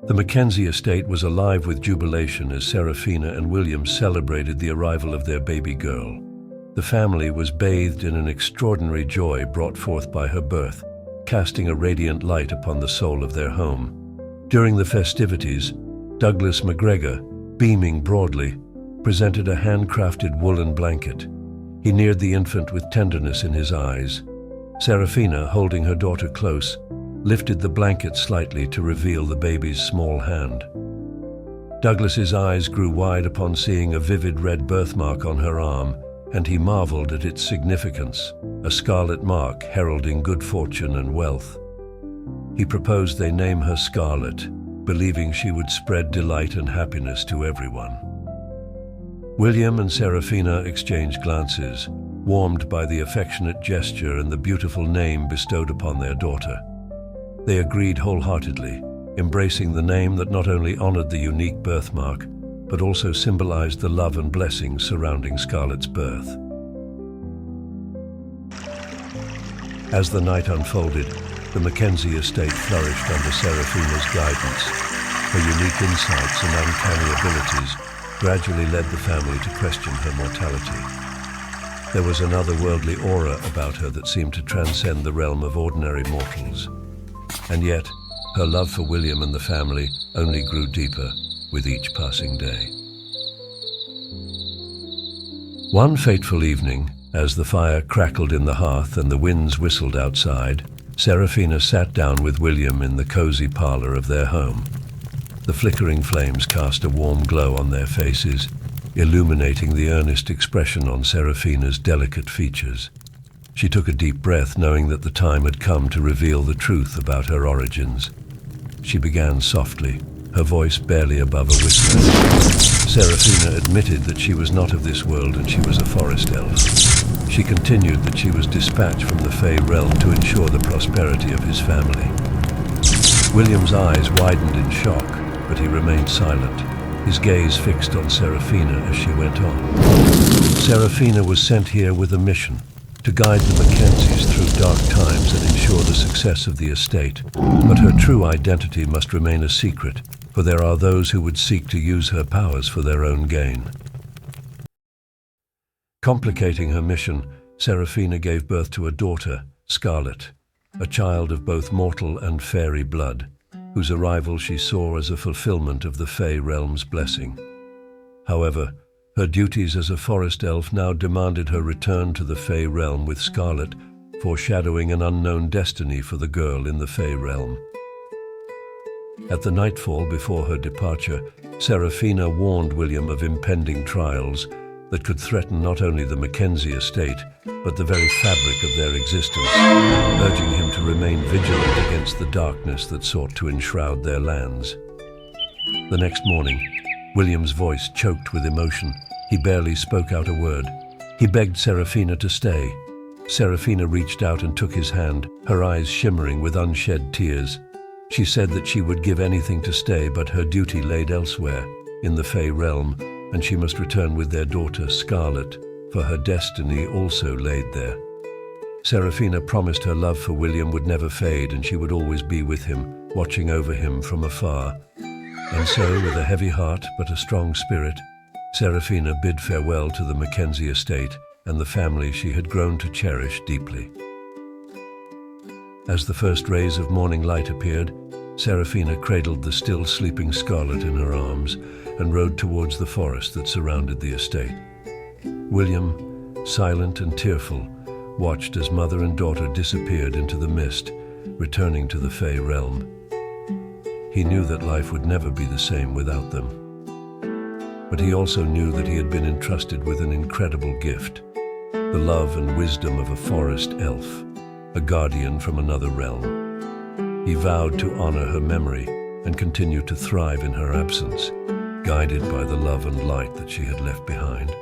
The Mackenzie estate was alive with jubilation as Seraphina and William celebrated the arrival of their baby girl. The family was bathed in an extraordinary joy brought forth by her birth, casting a radiant light upon the soul of their home. During the festivities, Douglas McGregor, beaming broadly, presented a handcrafted woolen blanket. He neared the infant with tenderness in his eyes. Seraphina, holding her daughter close, lifted the blanket slightly to reveal the baby's small hand. Douglas's eyes grew wide upon seeing a vivid red birthmark on her arm, and he marveled at its significance, a scarlet mark heralding good fortune and wealth. He proposed they name her Scarlet, believing she would spread delight and happiness to everyone. William and Seraphina exchanged glances, warmed by the affectionate gesture and the beautiful name bestowed upon their daughter. They agreed wholeheartedly, embracing the name that not only honored the unique birthmark, but also symbolized the love and blessings surrounding Scarlet's birth. As the night unfolded, the Mackenzie estate flourished under Seraphina's guidance. Her unique insights and uncanny abilities gradually led the family to question her mortality. There was an otherworldly aura about her that seemed to transcend the realm of ordinary mortals. And yet, her love for William and the family only grew deeper with each passing day. One fateful evening, as the fire crackled in the hearth and the winds whistled outside, Seraphina sat down with William in the cozy parlor of their home. The flickering flames cast a warm glow on their faces, illuminating the earnest expression on Seraphina's delicate features. She took a deep breath, knowing that the time had come to reveal the truth about her origins. She began softly, her voice barely above a whisper. Seraphina admitted that she was not of this world and she was a forest elf. She continued that she was dispatched from the Fey realm to ensure the prosperity of his family. William's eyes widened in shock, but he remained silent, his gaze fixed on Seraphina as she went on. Seraphina was sent here with a mission, to guide the Mackenzies through dark times and ensure the success of the estate. But her true identity must remain a secret, for there are those who would seek to use her powers for their own gain. Complicating her mission, Seraphina gave birth to a daughter, Scarlet, a child of both mortal and fairy blood, whose arrival she saw as a fulfillment of the Fey realm's blessing. However, her duties as a forest elf now demanded her return to the Fey realm with Scarlet, foreshadowing an unknown destiny for the girl in the Fey realm. At the nightfall before her departure, Seraphina warned William of impending trials that could threaten not only the Mackenzie estate, but the very fabric of their existence, urging him to remain vigilant against the darkness that sought to enshroud their lands. The next morning, William's voice choked with emotion. He barely spoke out a word. He begged Seraphina to stay. Seraphina reached out and took his hand, her eyes shimmering with unshed tears. She said that she would give anything to stay, but her duty laid elsewhere, in the Fey realm, and she must return with their daughter, Scarlet, for her destiny also laid there. Seraphina promised her love for William would never fade and she would always be with him, watching over him from afar. And so, with a heavy heart but a strong spirit, Seraphina bid farewell to the Mackenzie estate and the family she had grown to cherish deeply. As the first rays of morning light appeared, Seraphina cradled the still sleeping Scarlet in her arms and rode towards the forest that surrounded the estate. William, silent and tearful, watched as mother and daughter disappeared into the mist, returning to the Fey realm. He knew that life would never be the same without them. But he also knew that he had been entrusted with an incredible gift, the love and wisdom of a forest elf, a guardian from another realm. He vowed to honor her memory and continue to thrive in her absence, guided by the love and light that she had left behind.